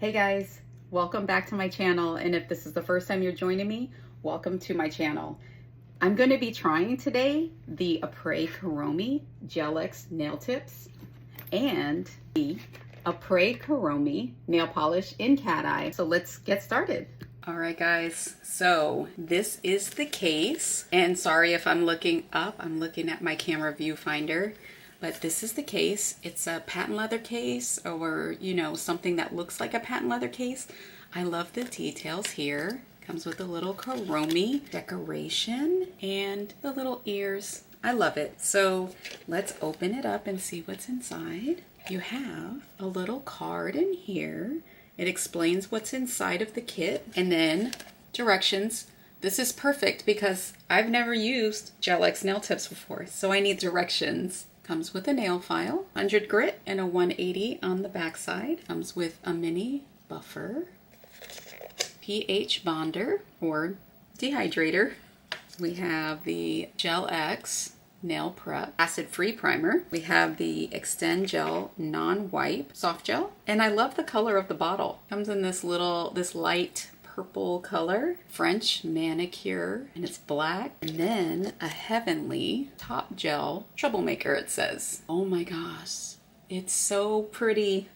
Hey guys, welcome back to my channel, and if this is the first time you're joining me, welcome to my channel. I'm going to be trying today the Apres Kuromi Gel-X nail tips and the Apres Kuromi nail polish in cat eye. So let's get started. All right guys, so this is the case, and sorry if I'm looking up, I'm looking at my camera viewfinder. But this is the case. It's a patent leather case, or something that looks like a patent leather case. I love the details here. Comes with a little Kuromi decoration and the little ears. I love it. So let's open it up and see what's inside. You have a little card in here. It explains what's inside of the kit, and then directions. This is perfect because I've never used Gel-X nail tips before, so I need directions. Comes with a nail file, 100 grit and a 180 on the back side. Comes with a mini buffer, pH bonder or dehydrator. We have the Gel-X nail prep acid-free primer. We have the Extend Gel non-wipe soft gel, and I love the color of the bottle. Comes in this light purple color, French manicure, and it's black, and then a heavenly top gel troublemaker, it says. Oh my gosh, it's so pretty.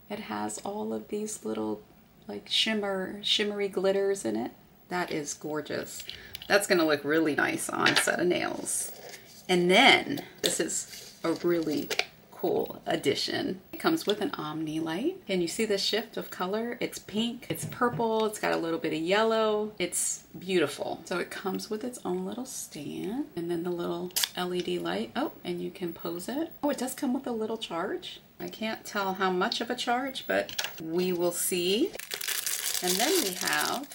It has all of these little like shimmery glitters in it. That is gorgeous. That's gonna look really nice on a set of nails. And then this is a really cool addition. It comes with an Omni light. Can you see the shift of color? It's pink, it's purple, it's got a little bit of yellow. It's beautiful. So it comes with its own little stand, and then the little LED light. Oh, and you can pose it. Oh, it does come with a little charge. I can't tell how much of a charge, but we will see. And then we have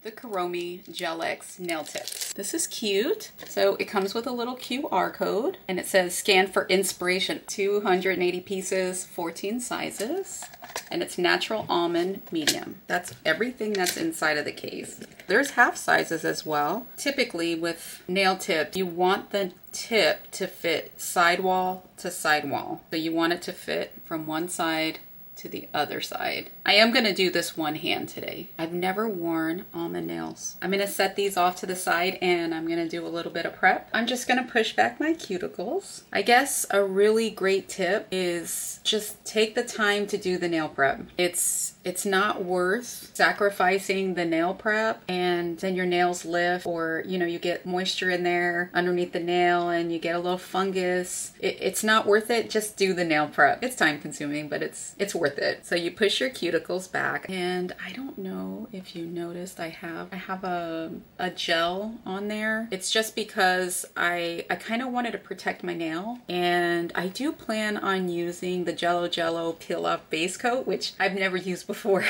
the Kuromi Gel-X nail tips. This is cute. So it comes with a little QR code, and it says scan for inspiration. 280 pieces, 14 sizes, and it's natural almond medium. That's everything that's inside of the case. There's half sizes as well. Typically with nail tips, you want the tip to fit sidewall to sidewall. So you want it to fit from one side to the other side. I am gonna do this one hand today. I've never worn almond nails. I'm gonna set these off to the side and I'm gonna do a little bit of prep. I'm just gonna push back my cuticles. I guess a really great tip is just take the time to do the nail prep. It's not worth sacrificing the nail prep and then your nails lift, or you get moisture in there underneath the nail and you get a little fungus. It's not worth it. Just do the nail prep. It's time consuming, but it's worth it. So you push your cuticles back, and I don't know if you noticed I have a gel on there. It's just because I kind of wanted to protect my nail, and I do plan on using the Jello peel off base coat, which I've never used before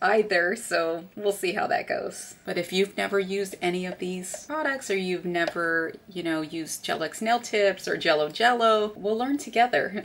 either, so we'll see how that goes. But if you've never used any of these products, or you've never used Gel-X nail tips or Jello, we'll learn together.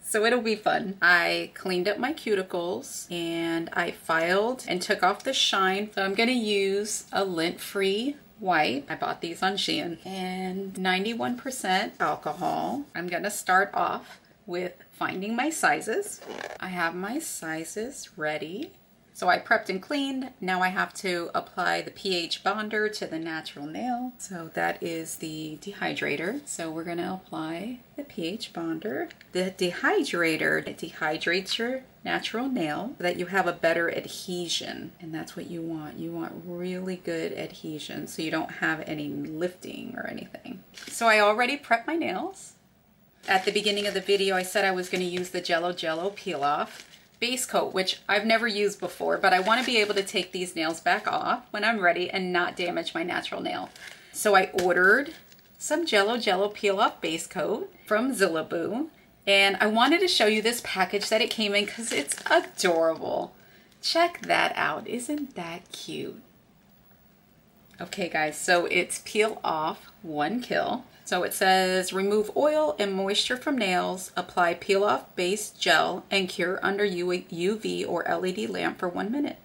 So it'll be fun. I cleaned up my cuticles and I filed and took off the shine. So I'm gonna use a lint-free wipe. I bought these on Shein, and 91% alcohol. I'm gonna start off with finding my sizes. I have my sizes ready. So I prepped and cleaned. Now I have to apply the pH bonder to the natural nail. So that is the dehydrator. So we're gonna apply the pH bonder. The dehydrator, it dehydrates your natural nail so that you have a better adhesion. And that's what you want. You want really good adhesion so you don't have any lifting or anything. So I already prepped my nails. At the beginning of the video, I said I was gonna use the Jello peel off base coat, which I've never used before, but I want to be able to take these nails back off when I'm ready and not damage my natural nail. So I ordered some Jello peel off base coat from Zillabeau, and I wanted to show you this package that it came in because it's adorable. Check that out. Isn't that cute? Okay guys, so it's peel off 1 kill. So it says remove oil and moisture from nails, apply peel off base gel, and cure under UV or LED lamp for 1 minute.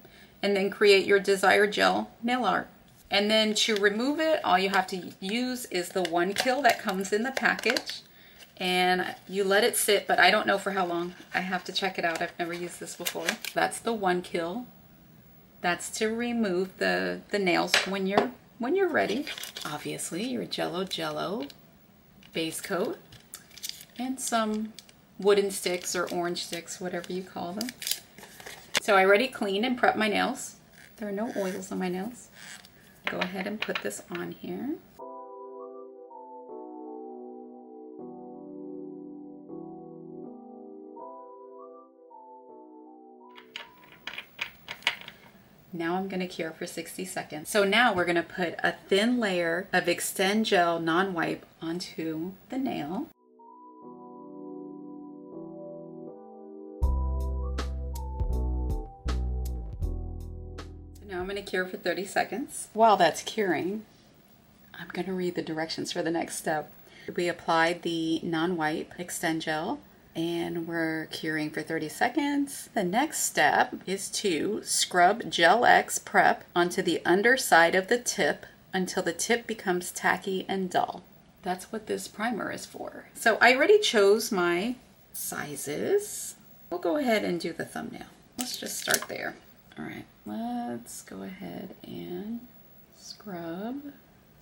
And then create your desired gel nail art. And then to remove it, all you have to use is the 1 kill that comes in the package. and you let it sit, but I don't know for how long. I have to check it out. I've never used this before. That's the one kill. That's to remove the nails when you're ready. Obviously, your Jello base coat and some wooden sticks or orange sticks, whatever you call them. So I already cleaned and prepped my nails. There are no oils on my nails. Go ahead and put this on here. Now I'm going to cure for 60 seconds. So now we're going to put a thin layer of Extend Gel non-wipe onto the nail. So now I'm going to cure for 30 seconds. While that's curing, I'm going to read the directions for the next step. We applied the non-wipe Extend Gel, and we're curing for 30 seconds. The next step is to scrub Gel-X prep onto the underside of the tip until the tip becomes tacky and dull. That's what this primer is for. So I already chose my sizes. We'll go ahead and do the thumbnail. Let's just start there. All right, let's go ahead and scrub.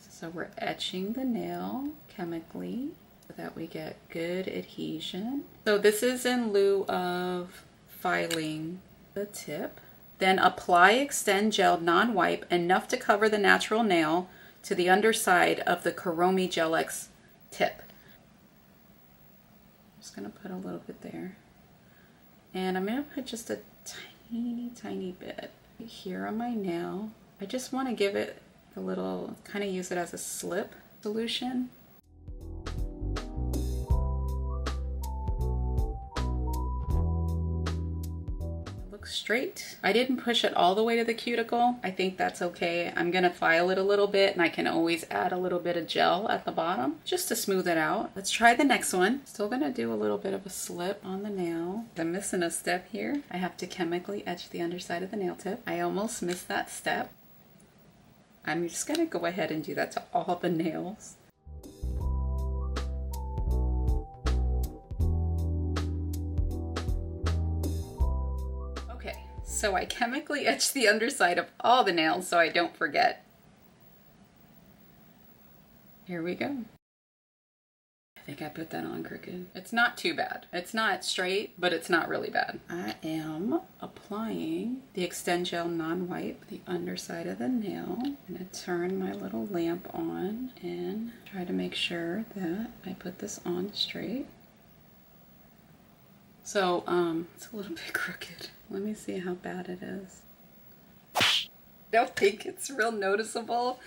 So we're etching the nail chemically so that we get good adhesion. So this is in lieu of filing the tip. Then apply Extend Gel non-wipe enough to cover the natural nail to the underside of the Kuromi Gel-X tip. I'm just gonna put a little bit there. And I'm gonna put just a tiny bit here on my nail. I just wanna give it a little, kind of use it as a slip solution. Straight. I didn't push it all the way to the cuticle. I think that's okay. I'm gonna file it a little bit, and I can always add a little bit of gel at the bottom just to smooth it out. Let's try the next one. Still gonna do a little bit of a slip on the nail. I'm missing a step here. I have to chemically etch the underside of the nail tip. I almost missed that step. I'm just gonna go ahead and do that to all the nails. So I chemically etch the underside of all the nails so I don't forget. Here we go. I think I put that on crooked. It's not too bad. It's not straight, but it's not really bad. I am applying the Extend Gel non-wipe, the underside of the nail. I'm gonna turn my little lamp on and try to make sure that I put this on straight. So, it's a little bit crooked. Let me see how bad it is. I don't think it's real noticeable,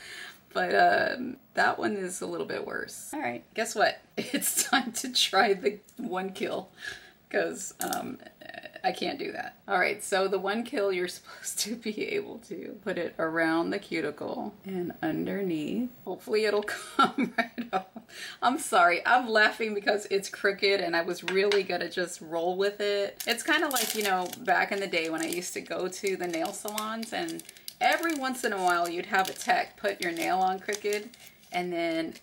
but that one is a little bit worse. All right, guess what? It's time to try the one kill, because I can't do that. All right, so the one kill, you're supposed to be able to put it around the cuticle and underneath. Hopefully it'll come right off. I'm sorry, I'm laughing because it's crooked and I was really gonna just roll with it. It's kind of like, you know, back in the day when I used to go to the nail salons, and every once in a while you'd have a tech put your nail on crooked, and then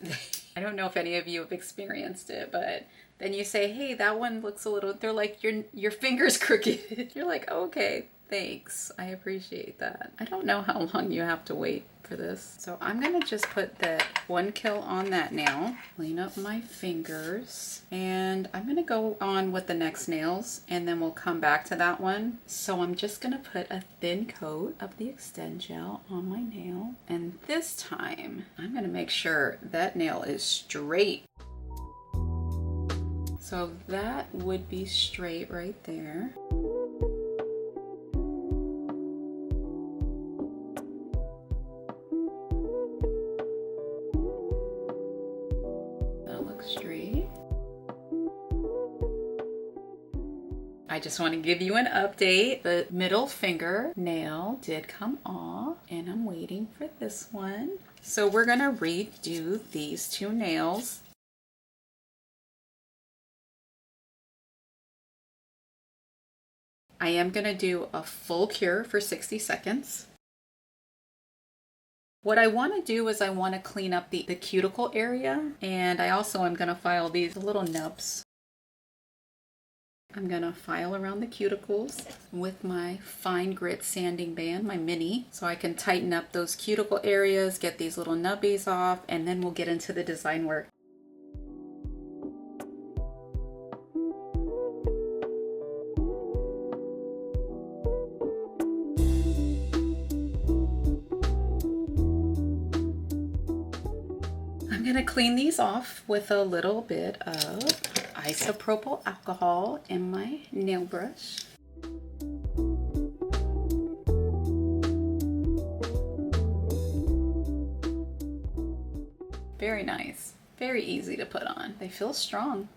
I don't know if any of you have experienced it, but then you say, hey, that one looks a little, they're like, your finger's crooked. You're like, okay, thanks. I appreciate that. I don't know how long you have to wait for this. So I'm gonna just put that one kill on that nail, clean up my fingers, and I'm gonna go on with the next nails, and then we'll come back to that one. So I'm just gonna put a thin coat of the Extend Gel on my nail, and this time I'm gonna make sure that nail is straight. So that would be straight right there. That looks straight. I just want to give you an update. The middle finger nail did come off, and I'm waiting for this one. So we're gonna redo these two nails. I am going to do a full cure for 60 seconds. What I want to do is I want to clean up the cuticle area, and I also am going to file these little nubs. I'm going to file around the cuticles with my fine grit sanding band, my mini, so I can tighten up those cuticle areas, get these little nubbies off, and then we'll get into the design work. I'm going to clean these off with a little bit of isopropyl alcohol in my nail brush. Very nice. Very easy to put on. They feel strong.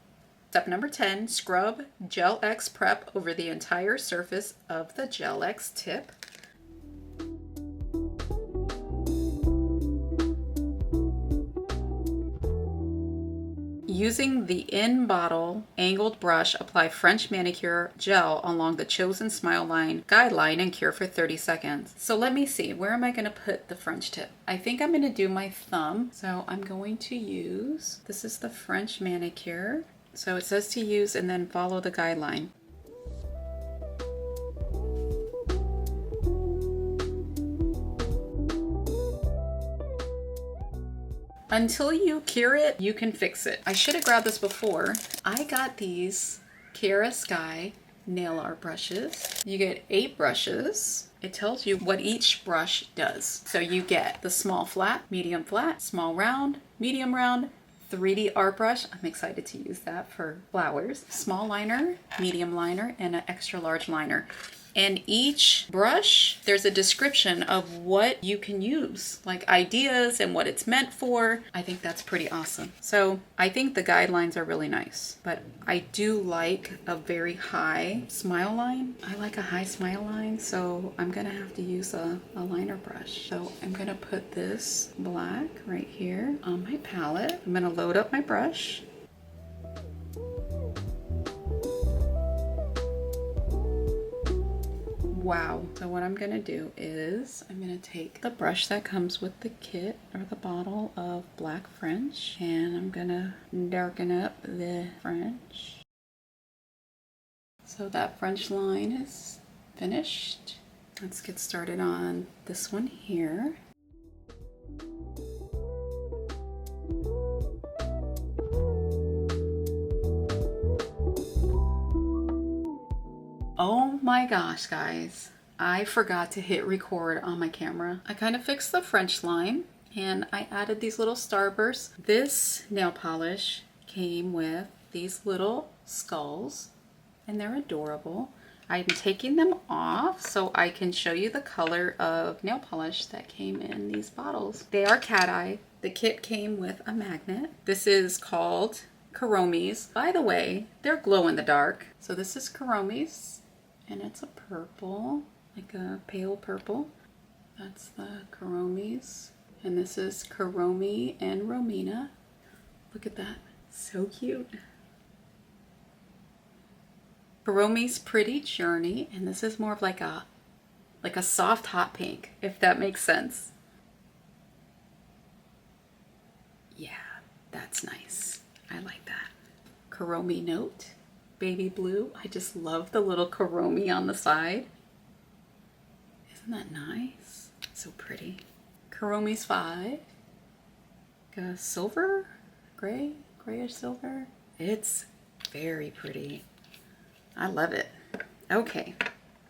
Step number 10, scrub Gel-X prep over the entire surface of the Gel-X tip. Using the in-bottle angled brush, apply French manicure gel along the chosen smile line guideline and cure for 30 seconds. So let me see, where am I going to put the French tip? I think I'm going to do my thumb. So I'm going to use, this is the French manicure. So it says to use and then follow the guideline. Until you cure it, you can fix it. I should have grabbed this before. I got these Kiara Sky nail art brushes. You get 8 brushes. It tells you what each brush does. So you get the small flat, small round, medium round, 3D art brush. I'm excited to use that for flowers. Small liner, medium liner, and an extra large liner. And each brush, there's a description of what you can use, like ideas and what it's meant for. I think that's pretty awesome. So I think the guidelines are really nice, but I do like a very high smile line. I like a high smile line, so I'm gonna have to use a liner brush. So I'm gonna put this black right here on my palette. I'm gonna load up my brush. Wow. So what I'm going to do is I'm going to take the brush that comes with the kit or the bottle of black French, and I'm going to darken up the French. So that French line is finished. Let's get started on this one here. Oh my gosh, guys, I forgot to hit record on my camera. I kind of fixed the French line and I added these little starbursts. This nail polish came with these little skulls and they're adorable. I'm taking them off so I can show you the color of nail polish that came in these bottles. They are cat eye. The kit came with a magnet. This is called Kuromi's. By the way, they're glow in the dark. So this is Kuromi's. And it's a purple, like a pale purple. That's the Kuromi's. And this is Kuromi and Romina. Look at that, so cute. Kuromi's Pretty Journey, and this is more of like a soft hot pink, if that makes sense. Yeah, that's nice. I like that. Kuromi Note. Baby blue. I just love the little Kuromi on the side. Isn't that nice? So pretty. Kuromi's 5. Silver? Grayish silver. It's very pretty. I love it. Okay.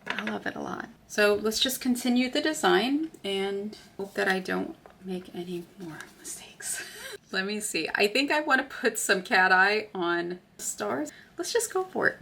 I love it a lot. So let's just continue the design and hope that I don't make any more mistakes. Let me see. I think I want to put some cat eye on stars. Let's just go for it.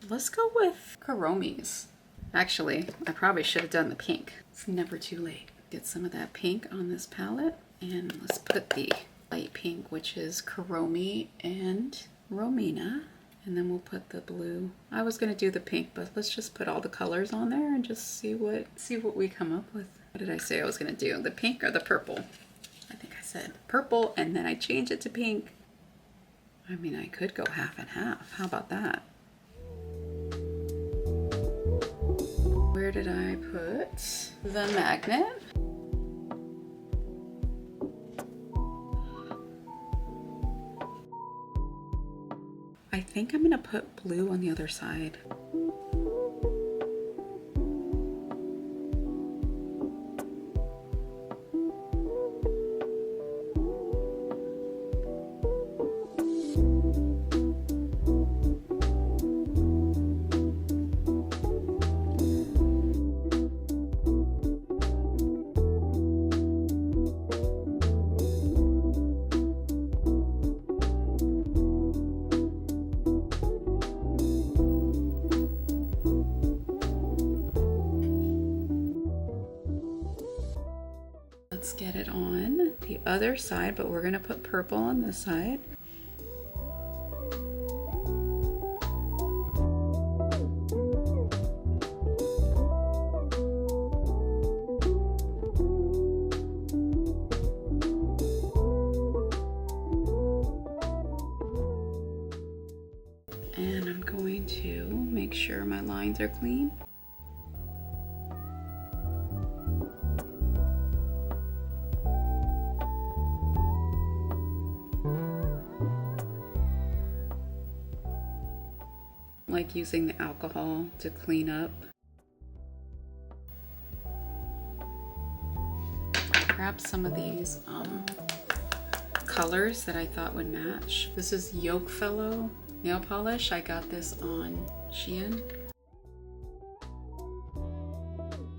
Let's go with Kuromi's. Actually, I probably should have done the pink. It's never too late. Get some of that pink on this palette, and let's put the light pink, which is Kuromi and Romina, and then we'll put the blue. I was gonna do the pink, but let's just put all the colors on there and just see what we come up with. What did I say I was gonna do? The pink or the purple? I think I said purple, and then I changed it to pink. I mean, I could go half and half. How about that? Where did I put the magnet? think I'm gonna put blue on the other side. Let's get it on the other side, but we're gonna put purple on this side. And I'm going to make sure my lines are clean. Like using the alcohol to clean up. I grabbed some of these colors that I thought would match. This is Yokefellow nail polish. I got this on Shein.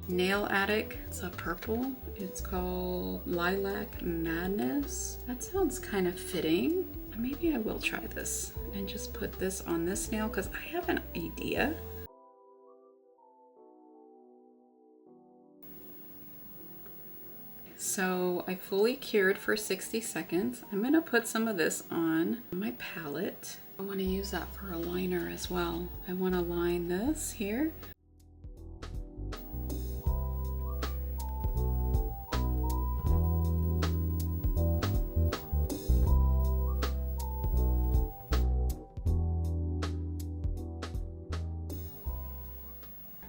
Nail Attic, it's a purple. It's called Lilac Madness. That sounds kind of fitting. Maybe I will try this and just put this on this nail because I have an idea. So I fully cured for 60 seconds. I'm gonna put some of this on my palette. I wanna use that for a liner as well. I wanna line this here.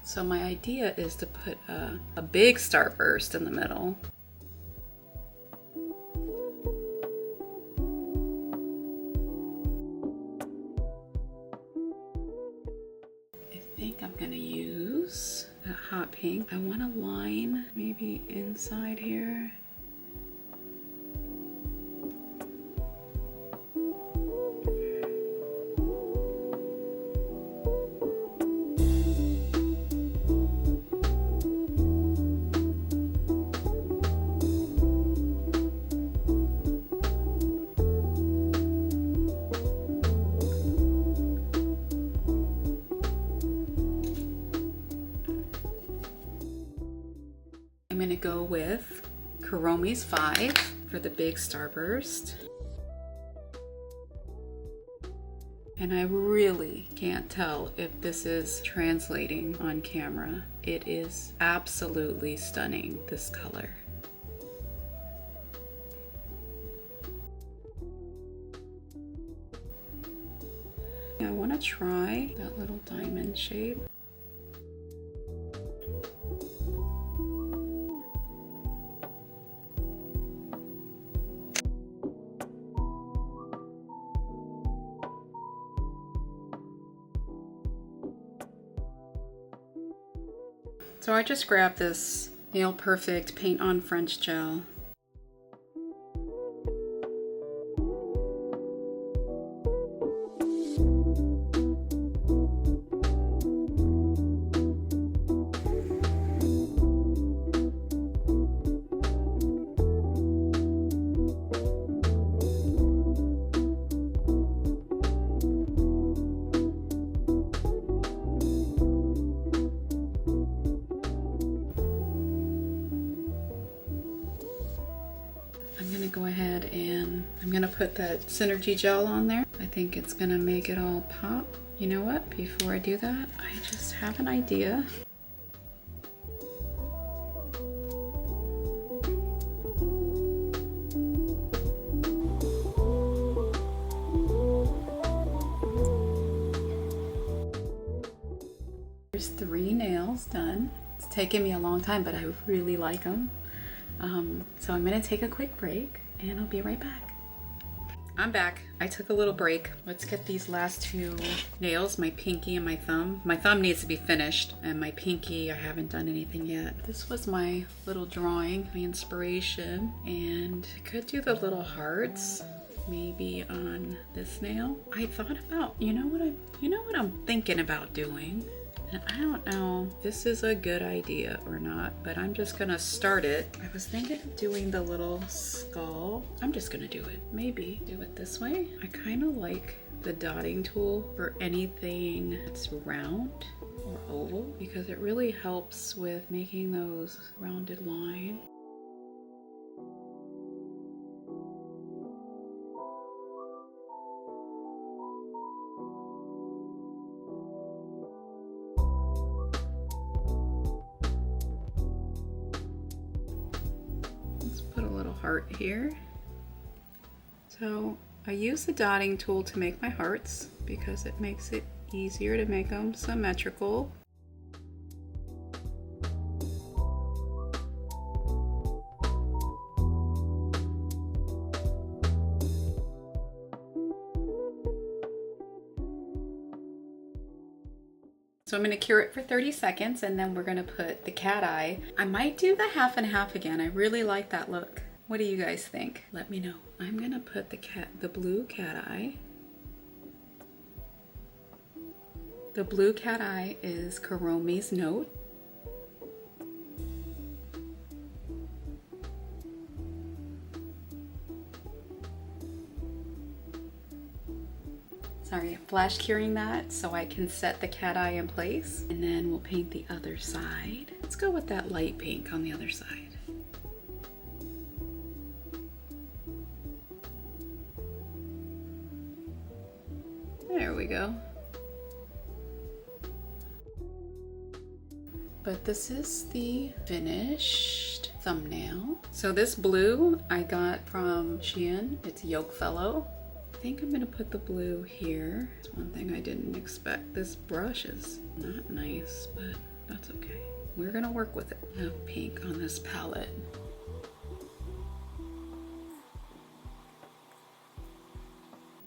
So my idea is to put a big starburst in the middle. I think I'm gonna use that hot pink. I want to line maybe inside here. I'm gonna go with Kuromi's 5 for the big starburst. And I really can't tell if this is translating on camera. It is absolutely stunning, this color. I want to try that little diamond shape. So I just grabbed this Nail Perfect Paint on French gel. I'm gonna go ahead and I'm gonna put that Synergy gel on there. I think it's gonna make it all pop. You know what? Before I do that, I just have an idea. There's 3 nails done. It's taken me a long time, but I really like them. So I'm gonna take a quick break and I'll be right back. I'm back. I took a little break. Let's get these last two nails, my pinky and my thumb. My thumb needs to be finished, and my pinky, I haven't done anything yet. This was my little drawing, my inspiration, and I could do the little hearts maybe on this nail. I thought about, you know what I'm thinking about doing? And I don't know if this is a good idea or not, but I'm just gonna start it. I was thinking of doing the little skull. I'm just gonna do it. Maybe do it this way. I kind of like the dotting tool for anything that's round or oval because it really helps with making those rounded lines. Heart here. So I use the dotting tool to make my hearts because it makes it easier to make them symmetrical. So I'm going to cure it for 30 seconds and then we're going to put the cat eye. I might do the half and half again. I really like that look. What do you guys think? Let me know. I'm gonna put the blue cat eye. The blue cat eye is Kuromi's Note. Sorry, flash curing that so I can set the cat eye in place. And then we'll paint the other side. Let's go with that light pink on the other side. There we go. But this is the finished thumbnail. So this blue I got from Shein. It's Yokefellow. I think I'm gonna put the blue here. It's one thing I didn't expect. This brush is not nice, but that's okay. We're gonna work with it. I have pink on this palette.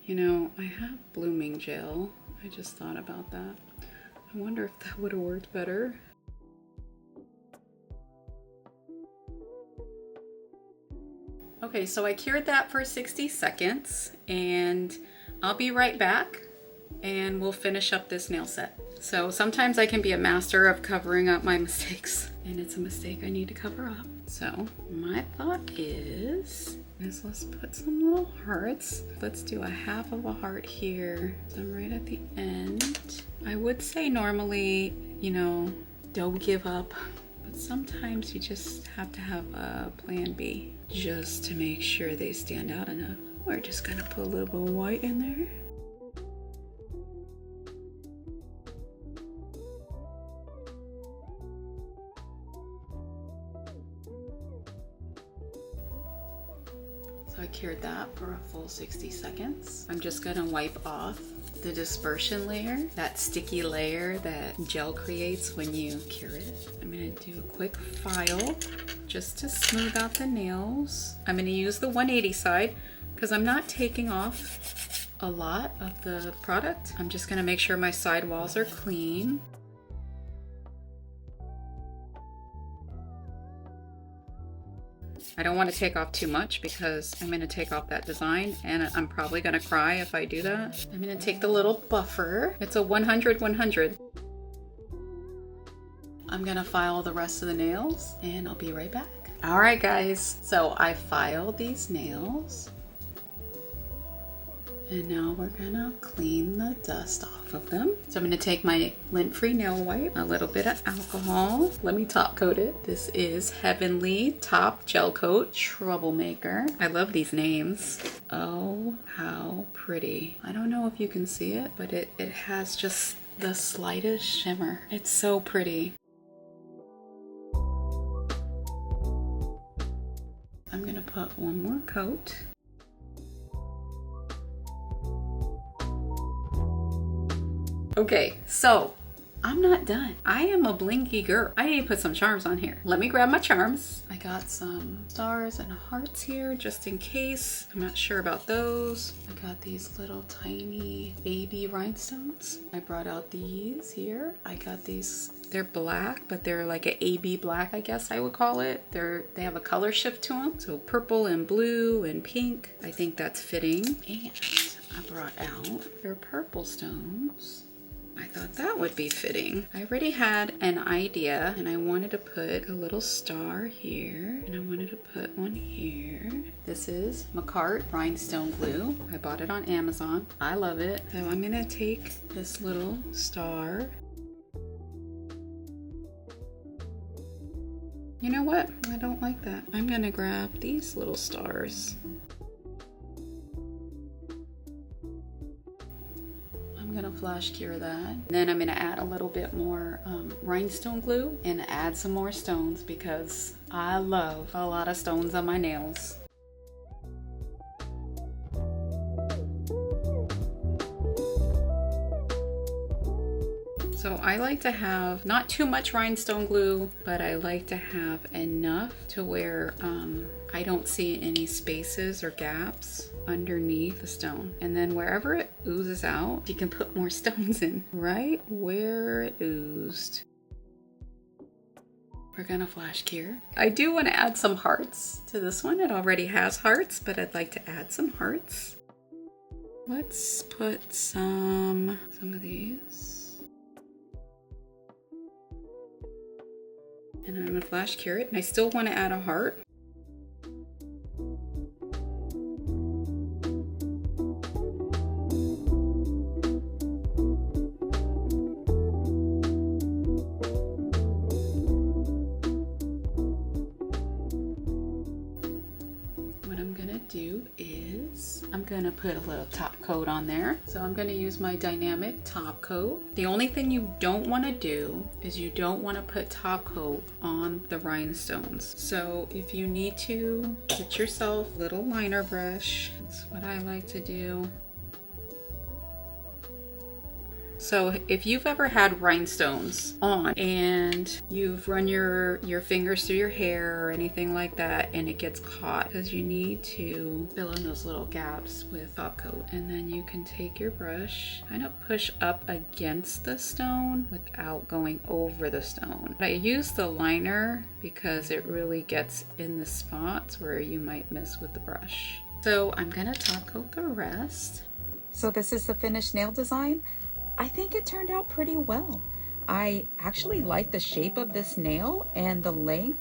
You know, I have blooming gel. I just thought about that. I wonder if that would have worked better. Okay, so I cured that for 60 seconds and I'll be right back and we'll finish up this nail set. So sometimes I can be a master of covering up my mistakes and it's a mistake I need to cover up. So my thought is let's put some little hearts. Let's do a half of a heart here. So I'm right at the end. I would say normally, you know, don't give up, but sometimes you just have to have a plan B just to make sure they stand out enough. We're just gonna put a little bit of white in there. I cured that for a full 60 seconds. I'm just gonna wipe off the dispersion layer, that sticky layer that gel creates when you cure it. I'm gonna do a quick file just to smooth out the nails. I'm gonna use the 180 side because I'm not taking off a lot of the product. I'm just gonna make sure my side walls are clean. I don't want to take off too much because I'm going to take off that design and I'm probably going to cry if I do that. I'm going to take the little buffer. It's a 100-100. I'm going to file the rest of the nails and I'll be right back. All right, guys. So I filed these nails. And now we're gonna clean the dust off of them. So I'm gonna take my lint-free nail wipe, a little bit of alcohol. Let me top coat it. This is Heavenly Top Gel Coat Troublemaker. I love these names. Oh, how pretty. I don't know if you can see it, but it has just the slightest shimmer. It's so pretty. I'm gonna put one more coat. Okay, so I'm not done. I am a blinky girl. I need to put some charms on here. Let me grab my charms. I got some stars and hearts here just in case. I'm not sure about those. I got these little tiny baby rhinestones. I brought out these here. I got these. They're black, but they're like an AB black, I guess I would call it. They have a color shift to them. So purple and blue and pink. I think that's fitting. And I brought out their purple stones. I thought that would be fitting. I already had an idea and I wanted to put a little star here and I wanted to put one here. This is McCart rhinestone glue. I bought it on Amazon. I love it. So I'm gonna take this little star. You know what? I don't like that. I'm gonna grab these little stars. I'm gonna flash cure that. Then I'm gonna add a little bit more rhinestone glue and add some more stones because I love a lot of stones on my nails. So I like to have not too much rhinestone glue, but I like to have enough to where I don't see any spaces or gaps underneath the stone. And then wherever it oozes out, you can put more stones in right where it oozed. We're gonna flash cure. I do want to add some hearts to this one. It already has hearts, but I'd like to add some hearts. Let's put some of these. And I'm gonna flash cure it. And I still want to add a heart. What I'm gonna do is I'm gonna put a little top coat on there. So I'm gonna use my dynamic top coat. The only thing you don't want to do is you don't want to put top coat on the rhinestones. So if you need to, get yourself a little liner brush. That's what I like to do. So if you've ever had rhinestones on and you've run your fingers through your hair or anything like that and it gets caught, because you need to fill in those little gaps with top coat. And then you can take your brush, kind of push up against the stone without going over the stone. I use the liner because it really gets in the spots where you might miss with the brush. So I'm gonna top coat the rest. So this is the finished nail design. I think it turned out pretty well. I actually like the shape of this nail and the length.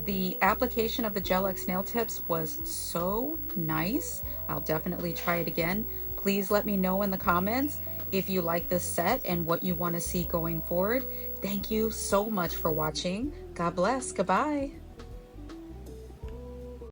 The application of the Gel-X nail tips was so nice. I'll definitely try it again. Please let me know in the comments if you like this set and what you want to see going forward. Thank you so much for watching. God bless. Goodbye.